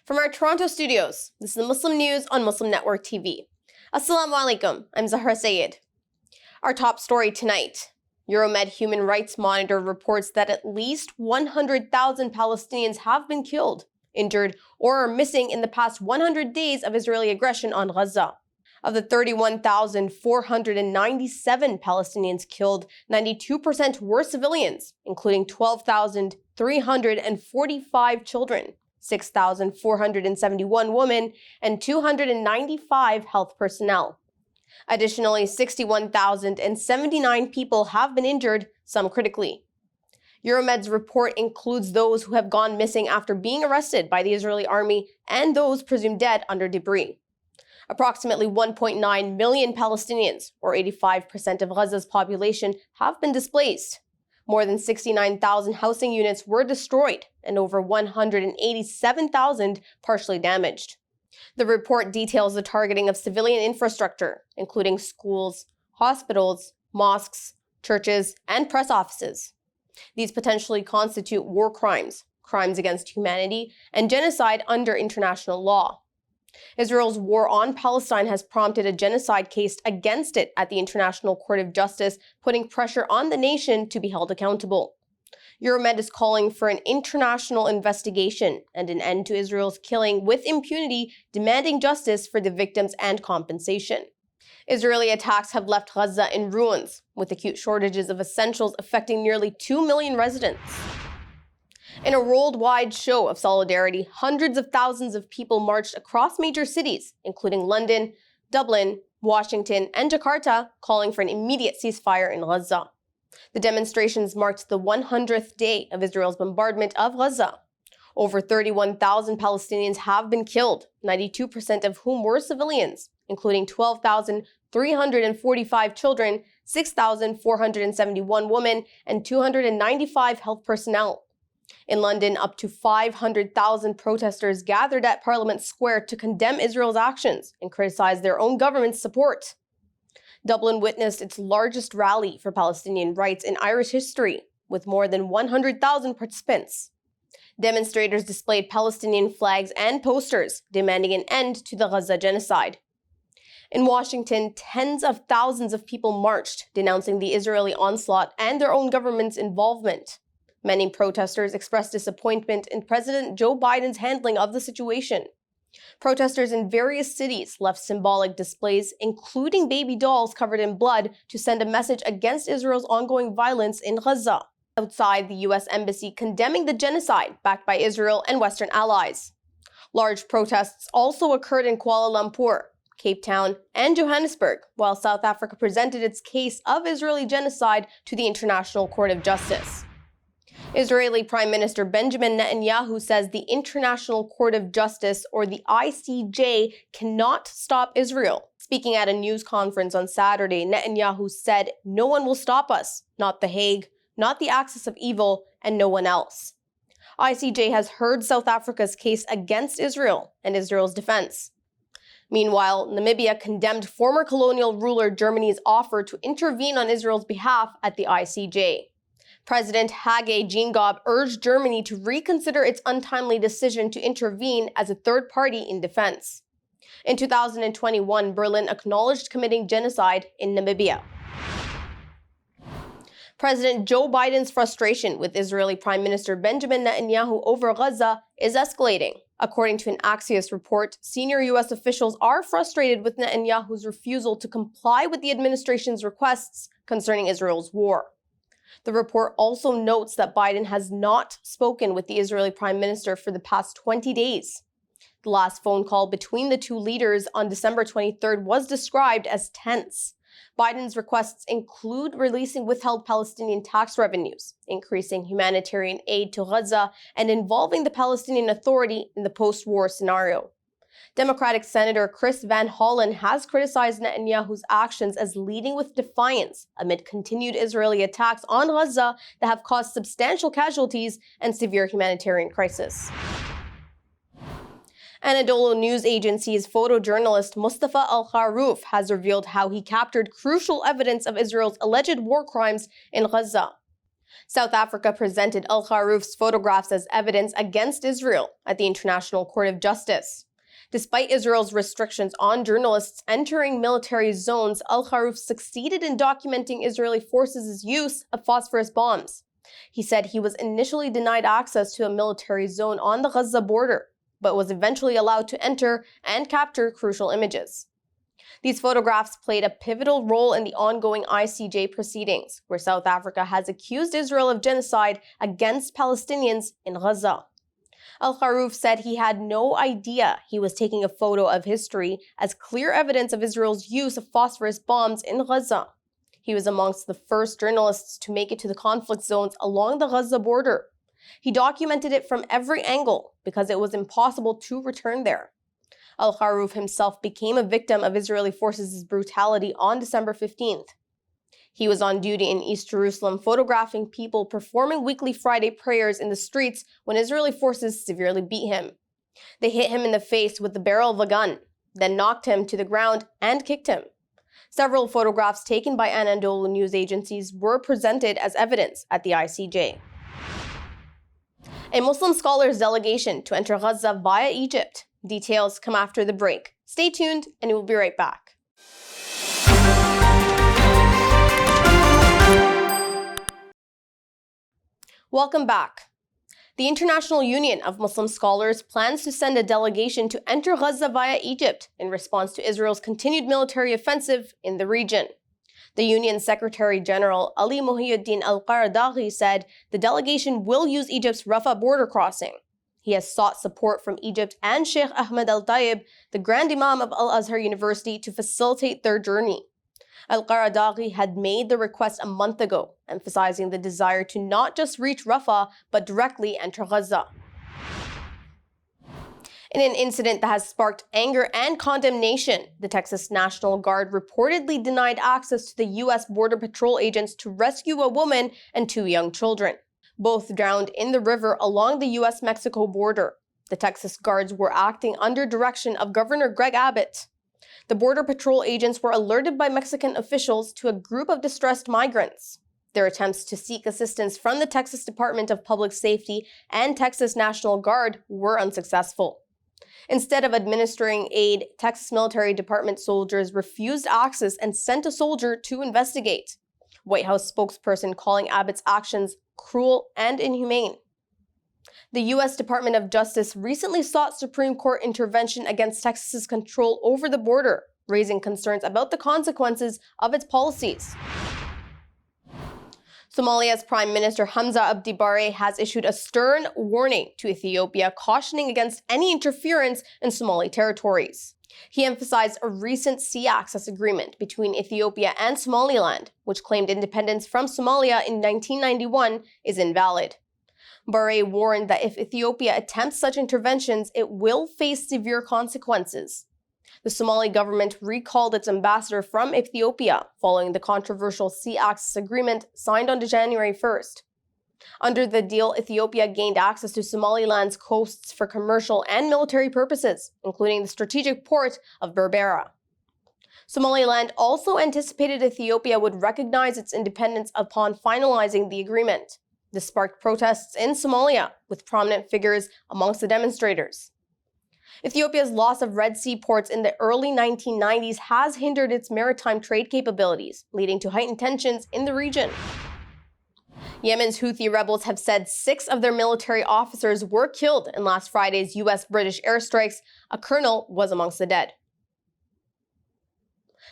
From our Toronto studios, this is the Muslim News on Muslim Network TV. Assalamu alaikum, I'm Zahra Syed. Our top story tonight. Euromed Human Rights Monitor reports that at least 100,000 Palestinians have been killed, injured, or are missing in the past 100 days of Israeli aggression on Gaza. Of the 31,497 Palestinians killed, 92% were civilians, including 12,345 children, 6,471 women, and 295 health personnel. Additionally, 61,079 people have been injured, some critically. Euromed's report includes those who have gone missing after being arrested by the Israeli army and those presumed dead under debris. Approximately 1.9 million Palestinians, or 85% of Gaza's population, have been displaced. More than 69,000 housing units were destroyed and over 187,000 partially damaged. The report details the targeting of civilian infrastructure, including schools, hospitals, mosques, churches, and press offices. These potentially constitute war crimes, crimes against humanity, and genocide under international law. Israel's war on Palestine has prompted a genocide case against it at the International Court of Justice, putting pressure on the nation to be held accountable. Euromed is calling for an international investigation and an end to Israel's killing with impunity, demanding justice for the victims and compensation. Israeli attacks have left Gaza in ruins, with acute shortages of essentials affecting nearly 2 million residents. In a worldwide show of solidarity, hundreds of thousands of people marched across major cities, including London, Dublin, Washington, and Jakarta, calling for an immediate ceasefire in Gaza. The demonstrations marked the 100th day of Israel's bombardment of Gaza. Over 31,000 Palestinians have been killed, 92% of whom were civilians, including 12,345 children, 6,471 women, and 295 health personnel. In London, up to 500,000 protesters gathered at Parliament Square to condemn Israel's actions and criticize their own government's support. Dublin witnessed its largest rally for Palestinian rights in Irish history, with more than 100,000 participants. Demonstrators displayed Palestinian flags and posters demanding an end to the Gaza genocide. In Washington, tens of thousands of people marched, denouncing the Israeli onslaught and their own government's involvement. Many protesters expressed disappointment in President Joe Biden's handling of the situation. Protesters in various cities left symbolic displays, including baby dolls covered in blood, to send a message against Israel's ongoing violence in Gaza. Outside the U.S. Embassy condemning the genocide backed by Israel and Western allies. Large protests also occurred in Kuala Lumpur, Cape Town, and Johannesburg, while South Africa presented its case of Israeli genocide to the International Court of Justice. Israeli Prime Minister Benjamin Netanyahu says the International Court of Justice, or the ICJ, cannot stop Israel. Speaking at a news conference on Saturday, Netanyahu said, "No one will stop us, not The Hague, not the axis of evil, and no one else." ICJ has heard South Africa's case against Israel and Israel's defense. Meanwhile, Namibia condemned former colonial ruler Germany's offer to intervene on Israel's behalf at the ICJ. President Hage Geingob urged Germany to reconsider its untimely decision to intervene as a third party in defense. In 2021, Berlin acknowledged committing genocide in Namibia. President Joe Biden's frustration with Israeli Prime Minister Benjamin Netanyahu over Gaza is escalating. According to an Axios report, senior U.S. officials are frustrated with Netanyahu's refusal to comply with the administration's requests concerning Israel's war. The report also notes that Biden has not spoken with the Israeli Prime Minister for the past 20 days. The last phone call between the two leaders on December 23rd was described as tense. Biden's requests include releasing withheld Palestinian tax revenues, increasing humanitarian aid to Gaza, and involving the Palestinian Authority in the post-war scenario. Democratic Senator Chris Van Hollen has criticized Netanyahu's actions as leading with defiance amid continued Israeli attacks on Gaza that have caused substantial casualties and severe humanitarian crisis. Anadolu news agency's photojournalist Mustafa Al-Kharouf has revealed how he captured crucial evidence of Israel's alleged war crimes in Gaza. South Africa presented al-Gharouf's photographs as evidence against Israel at the International Court of Justice. Despite Israel's restrictions on journalists entering military zones, al-Gharouf succeeded in documenting Israeli forces' use of phosphorus bombs. He said he was initially denied access to a military zone on the Gaza border, but was eventually allowed to enter and capture crucial images. These photographs played a pivotal role in the ongoing ICJ proceedings, where South Africa has accused Israel of genocide against Palestinians in Gaza. Al-Gharouf said he had no idea he was taking a photo of history as clear evidence of Israel's use of phosphorus bombs in Gaza. He was amongst the first journalists to make it to the conflict zones along the Gaza border. He documented it from every angle because it was impossible to return there. Al-Gharouf himself became a victim of Israeli forces' brutality on December 15th. He was on duty in East Jerusalem photographing people performing weekly Friday prayers in the streets when Israeli forces severely beat him. They hit him in the face with the barrel of a gun, then knocked him to the ground and kicked him. Several photographs taken by Anadolu news agencies were presented as evidence at the ICJ. A Muslim scholars delegation to enter Gaza via Egypt. Details come after the break. Stay tuned and we'll be right back. Welcome back. The International Union of Muslim Scholars plans to send a delegation to enter Gaza via Egypt in response to Israel's continued military offensive in the region. The Union Secretary General Ali Muhyiddin al-Qaradaghi said the delegation will use Egypt's Rafah border crossing. He has sought support from Egypt and Sheikh Ahmed al-Tayyib, the Grand Imam of Al-Azhar University, to facilitate their journey. Al-Qaradaghi had made the request a month ago, emphasizing the desire to not just reach Rafah, but directly enter Gaza. In an incident that has sparked anger and condemnation, the Texas National Guard reportedly denied access to the U.S. Border Patrol agents to rescue a woman and 2 young children. Both drowned in the river along the U.S.-Mexico border. The Texas Guards were acting under direction of Governor Greg Abbott. The Border Patrol agents were alerted by Mexican officials to a group of distressed migrants. Their attempts to seek assistance from the Texas Department of Public Safety and Texas National Guard were unsuccessful. Instead of administering aid, Texas Military Department soldiers refused access and sent a soldier to investigate. White House spokesperson calling Abbott's actions cruel and inhumane. The U.S. Department of Justice recently sought Supreme Court intervention against Texas's control over the border, raising concerns about the consequences of its policies. Somalia's Prime Minister Hamza Abdi Barre has issued a stern warning to Ethiopia, cautioning against any interference in Somali territories. He emphasized a recent sea access agreement between Ethiopia and Somaliland, which claimed independence from Somalia in 1991, is invalid. Barre warned that if Ethiopia attempts such interventions, it will face severe consequences. The Somali government recalled its ambassador from Ethiopia following the controversial sea access agreement signed on January 1st. Under the deal, Ethiopia gained access to Somaliland's coasts for commercial and military purposes, including the strategic port of Berbera. Somaliland also anticipated Ethiopia would recognize its independence upon finalizing the agreement. This sparked protests in Somalia, with prominent figures amongst the demonstrators. Ethiopia's loss of Red Sea ports in the early 1990s has hindered its maritime trade capabilities, leading to heightened tensions in the region. Yemen's Houthi rebels have said 6 of their military officers were killed in last Friday's U.S.-British airstrikes. A colonel was amongst the dead.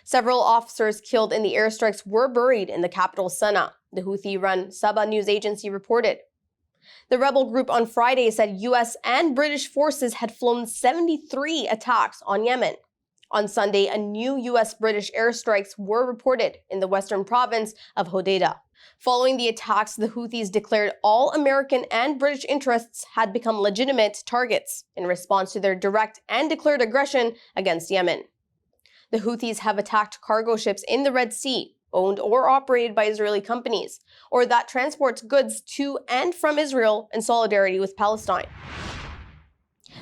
Several officers killed in the airstrikes were buried in the capital Sana'a, the Houthi-run Saba news agency reported. The rebel group on Friday said U.S. and British forces had flown 73 attacks on Yemen. On Sunday, a new U.S.-British airstrikes were reported in the western province of Hodeidah. Following the attacks, the Houthis declared all American and British interests had become legitimate targets in response to their direct and declared aggression against Yemen. The Houthis have attacked cargo ships in the Red Sea, owned or operated by Israeli companies, or that transports goods to and from Israel in solidarity with Palestine.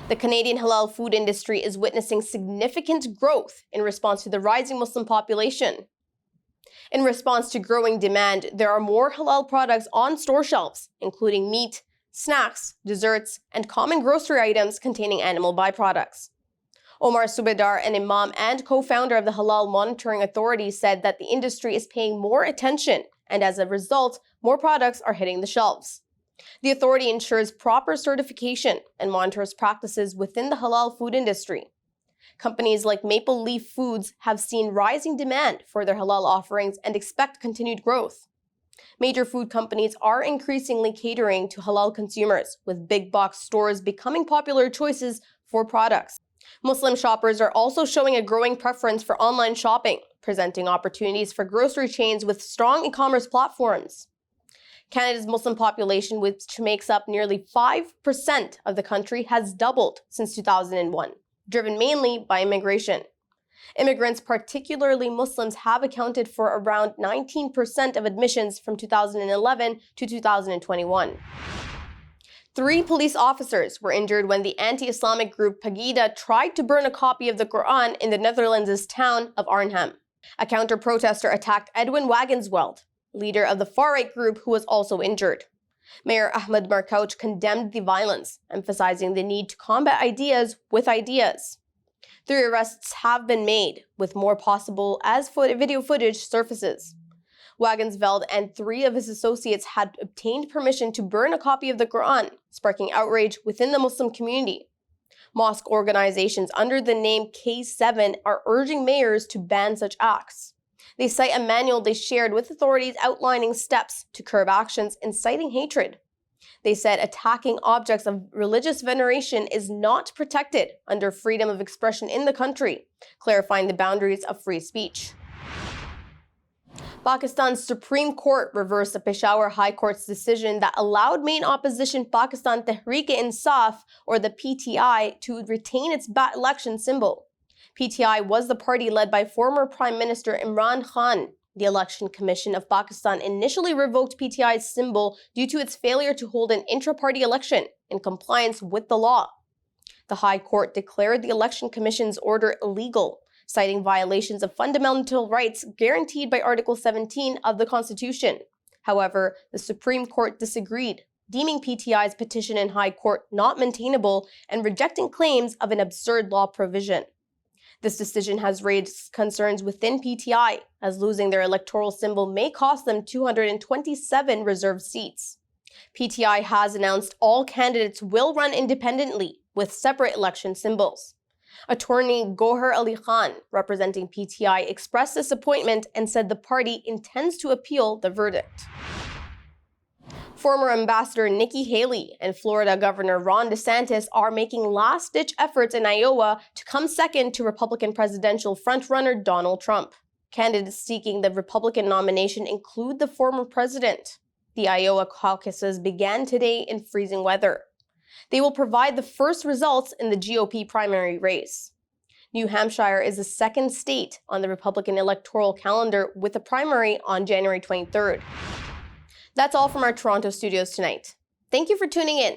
The Canadian halal food industry is witnessing significant growth in response to the rising Muslim population. In response to growing demand, there are more halal products on store shelves, including meat, snacks, desserts, and common grocery items containing animal byproducts. Omar Subedar, an imam and co-founder of the Halal Monitoring Authority, said that the industry is paying more attention, and as a result, more products are hitting the shelves. The authority ensures proper certification and monitors practices within the halal food industry. Companies like Maple Leaf Foods have seen rising demand for their halal offerings and expect continued growth. Major food companies are increasingly catering to halal consumers, with big box stores becoming popular choices for products. Muslim shoppers are also showing a growing preference for online shopping, presenting opportunities for grocery chains with strong e-commerce platforms. Canada's Muslim population, which makes up nearly 5% of the country, has doubled since 2001, driven mainly by immigration. Immigrants, particularly Muslims, have accounted for around 19% of admissions from 2011 to 2021. 3 police officers were injured when the anti-Islamic group Pegida tried to burn a copy of the Quran in the Netherlands' town of Arnhem. A counter-protester attacked Edwin Wagensveld, leader of the far-right group, who was also injured. Mayor Ahmed Marcouch condemned the violence, emphasizing the need to combat ideas with ideas. 3 arrests have been made, with more possible as video footage surfaces. Wagensveld and 3 of his associates had obtained permission to burn a copy of the Quran, sparking outrage within the Muslim community. Mosque organizations under the name K7 are urging mayors to ban such acts. They cite a manual they shared with authorities outlining steps to curb actions inciting hatred. They said attacking objects of religious veneration is not protected under freedom of expression in the country, clarifying the boundaries of free speech. Pakistan's Supreme Court reversed the Peshawar High Court's decision that allowed main opposition Pakistan Tehreek-e-Insaf, or the PTI, to retain its election symbol. PTI was the party led by former Prime Minister Imran Khan. The Election Commission of Pakistan initially revoked PTI's symbol due to its failure to hold an intra-party election in compliance with the law. The High Court declared the Election Commission's order illegal, citing violations of fundamental rights guaranteed by Article 17 of the Constitution. However, the Supreme Court disagreed, deeming PTI's petition in High Court not maintainable and rejecting claims of an absurd law provision. This decision has raised concerns within PTI, as losing their electoral symbol may cost them 227 reserved seats. PTI has announced all candidates will run independently with separate election symbols. Attorney Gohar Ali Khan, representing PTI, expressed disappointment and said the party intends to appeal the verdict. Former Ambassador Nikki Haley and Florida Governor Ron DeSantis are making last-ditch efforts in Iowa to come second to Republican presidential frontrunner Donald Trump. Candidates seeking the Republican nomination include the former president. The Iowa caucuses began today in freezing weather. They will provide the first results in the GOP primary race. New Hampshire is the second state on the Republican electoral calendar, with a primary on January 23rd. That's all from our Toronto studios tonight. Thank you for tuning in.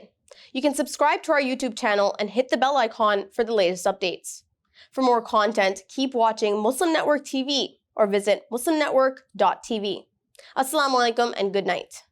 You can subscribe to our YouTube channel and hit the bell icon for the latest updates. For more content, keep watching Muslim Network TV or visit muslimnetwork.tv. Assalamu alaikum and good night.